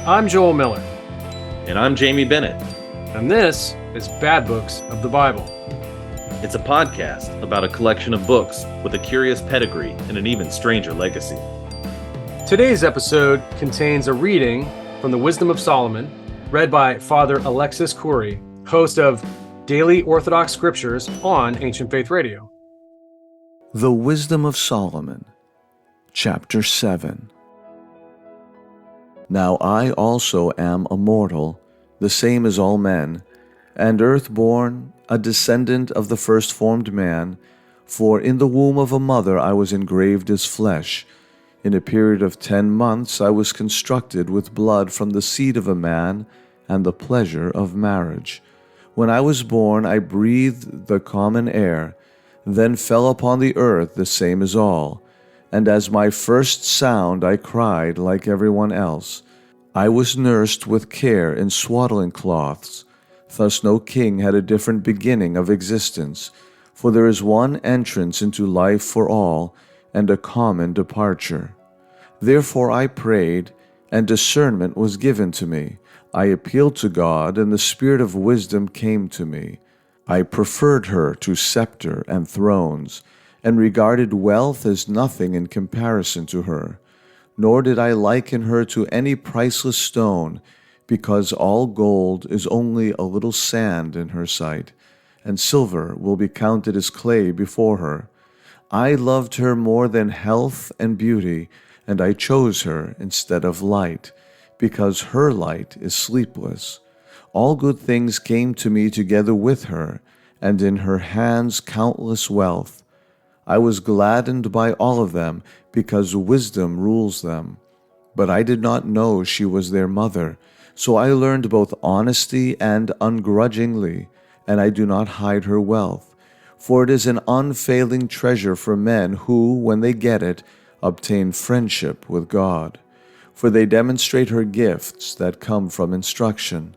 I'm Joel Miller. And I'm Jamey Bennett. And this is Bad Books of the Bible. It's a podcast about a collection of books with a curious pedigree and an even stranger legacy. Today's episode contains a reading from the Wisdom of Solomon, read by Father Alexis Kouri, host of Daily Orthodox Scriptures on Ancient Faith Radio. The Wisdom of Solomon, Chapter 7. Now I also am a mortal, the same as all men, and earth-born, a descendant of the first-formed man, for in the womb of a mother I was engraved as flesh. In a period of 10 months I was constructed with blood from the seed of a man and the pleasure of marriage. When I was born I breathed the common air, then fell upon the earth the same as all, and as my first sound I cried like everyone else. I was nursed with care in swaddling cloths. Thus no king had a different beginning of existence, for there is one entrance into life for all, and a common departure. Therefore I prayed, and discernment was given to me. I appealed to God, and the spirit of wisdom came to me. I preferred her to scepter and thrones, and regarded wealth as nothing in comparison to her. Nor did I liken her to any priceless stone, because all gold is only a little sand in her sight, and silver will be counted as clay before her. I loved her more than health and beauty, and I chose her instead of light, because her light is sleepless. All good things came to me together with her, and in her hands countless wealth. I was gladdened by all of them, because wisdom rules them. But I did not know she was their mother, so I learned both honesty and ungrudgingly, and I do not hide her wealth. For it is an unfailing treasure for men who, when they get it, obtain friendship with God. For they demonstrate her gifts that come from instruction.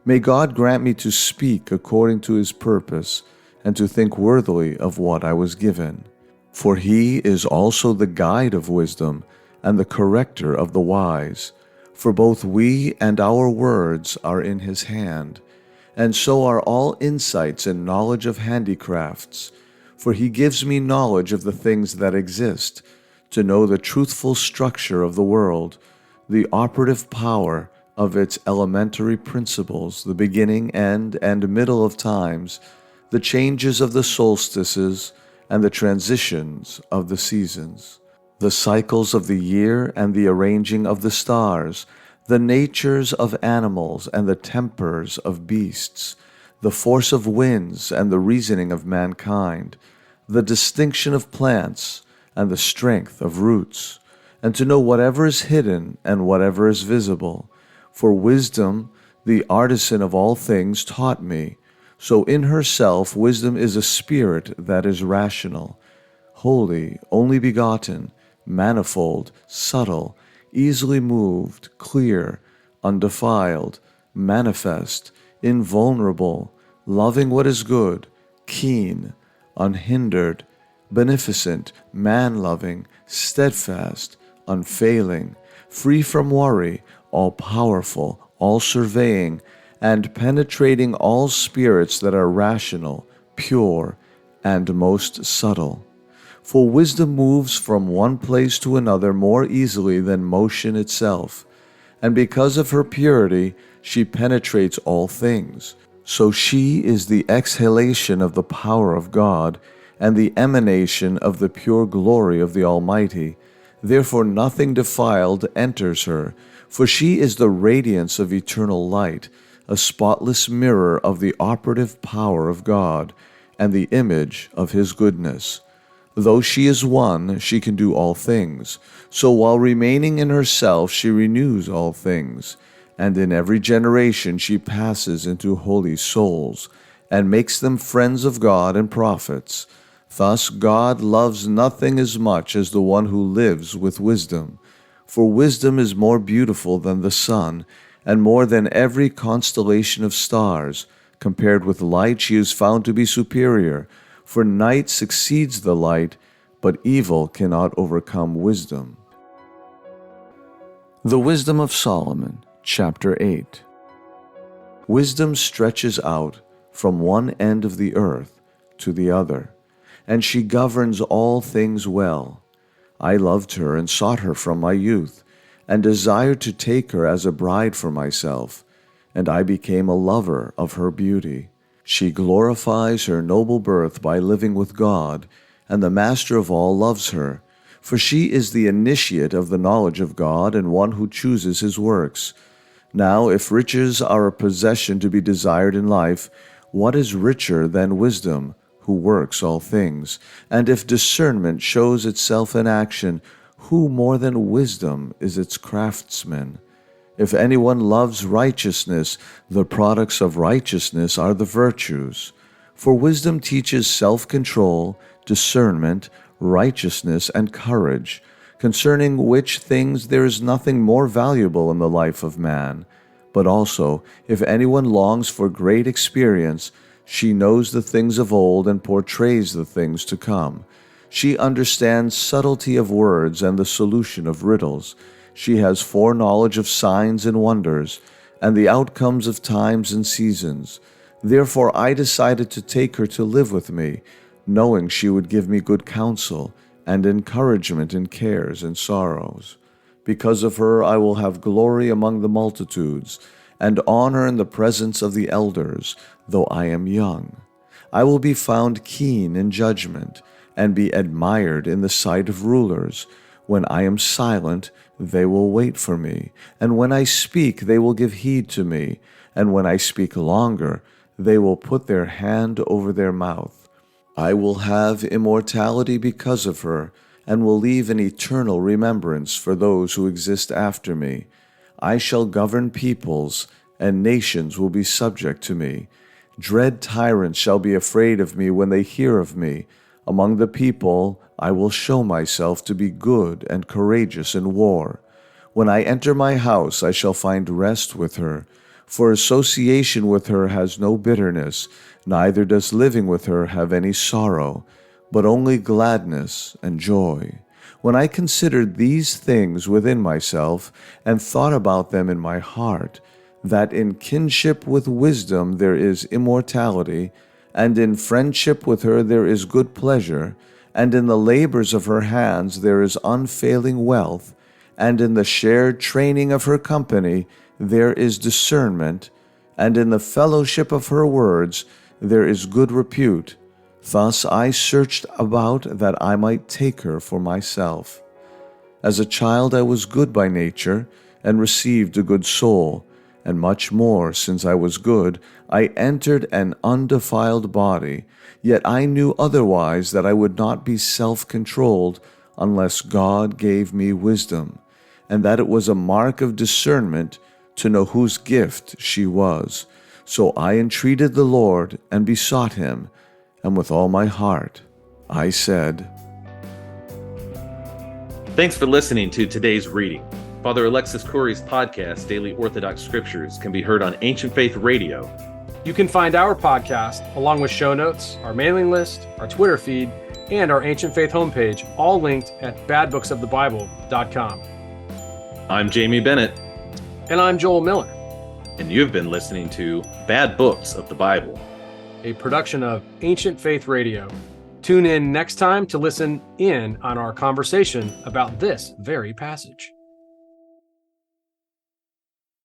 May God grant me to speak according to his purpose, and to think worthily of what I was given. For he is also the guide of wisdom, and the corrector of the wise. For both we and our words are in his hand, and so are all insights and knowledge of handicrafts. For he gives me knowledge of the things that exist, to know the truthful structure of the world, the operative power of its elementary principles, the beginning, end, and middle of times, the changes of the solstices, and the transitions of the seasons, the cycles of the year and the arranging of the stars, the natures of animals and the tempers of beasts, the force of winds and the reasoning of mankind, the distinction of plants and the strength of roots, and to know whatever is hidden and whatever is visible. For wisdom, the artisan of all things, taught me. So in herself wisdom is a spirit that is rational, holy, only begotten, manifold, subtle, easily moved, clear, undefiled, manifest, invulnerable, loving what is good, keen, unhindered, beneficent, man-loving, steadfast, unfailing, free from worry, all-powerful, all-surveying, and penetrating all spirits that are rational, pure, and most subtle. For wisdom moves from one place to another more easily than motion itself, and because of her purity she penetrates all things. So she is the exhalation of the power of God, and the emanation of the pure glory of the Almighty. Therefore nothing defiled enters her, for she is the radiance of eternal light, a spotless mirror of the operative power of God, and the image of his goodness. Though she is one, she can do all things. So while remaining in herself, she renews all things. And in every generation she passes into holy souls, and makes them friends of God and prophets. Thus God loves nothing as much as the one who lives with wisdom. For wisdom is more beautiful than the sun, and more than every constellation of stars. Compared with light, she is found to be superior, for night succeeds the light, but evil cannot overcome wisdom. The Wisdom of Solomon, Chapter 8. Wisdom stretches out from one end of the earth to the other, and she governs all things well. I loved her and sought her from my youth, and desired to take her as a bride for myself, and I became a lover of her beauty. She glorifies her noble birth by living with God, and the Master of all loves her, for she is the initiate of the knowledge of God and one who chooses his works. Now, if riches are a possession to be desired in life, what is richer than wisdom, who works all things? And if discernment shows itself in action, who more than wisdom is its craftsman? If anyone loves righteousness, the products of righteousness are the virtues. For wisdom teaches self-control, discernment, righteousness, and courage, concerning which things there is nothing more valuable in the life of man. But also, if anyone longs for great experience, she knows the things of old and portrays the things to come. She understands subtlety of words and the solution of riddles. She has foreknowledge of signs and wonders, and the outcomes of times and seasons. Therefore I decided to take her to live with me, knowing she would give me good counsel and encouragement in cares and sorrows. Because of her I will have glory among the multitudes, and honor in the presence of the elders, though I am young. I will be found keen in judgment, and be admired in the sight of rulers. When I am silent, they will wait for me, and when I speak, they will give heed to me, and when I speak longer, they will put their hand over their mouth. I will have immortality because of her, and will leave an eternal remembrance for those who exist after me. I shall govern peoples, and nations will be subject to me. Dread tyrants shall be afraid of me when they hear of me. Among the people I will show myself to be good and courageous in war. When I enter my house, I shall find rest with her. For association with her has no bitterness, neither does living with her have any sorrow, but only gladness and joy. When I considered these things within myself, and thought about them in my heart, that in kinship with wisdom there is immortality, and in friendship with her there is good pleasure, and in the labors of her hands there is unfailing wealth, and in the shared training of her company there is discernment, and in the fellowship of her words there is good repute. Thus I searched about that I might take her for myself. As a child I was good by nature, and received a good soul, and much more, since I was good, I entered an undefiled body. Yet I knew otherwise, that I would not be self-controlled unless God gave me wisdom, and that it was a mark of discernment to know whose gift she was. So I entreated the Lord and besought him, and with all my heart I said, Thanks for listening to today's reading. Father Alexis Kouri's podcast, Daily Orthodox Scriptures, can be heard on Ancient Faith Radio. You can find our podcast, along with show notes, our mailing list, our Twitter feed, and our Ancient Faith homepage, all linked at badbooksofthebible.com. I'm Jamey Bennett. And I'm Joel Miller, And you've been listening to Bad Books of the Bible, a production of Ancient Faith Radio. Tune in next time to listen in on our conversation about this very passage.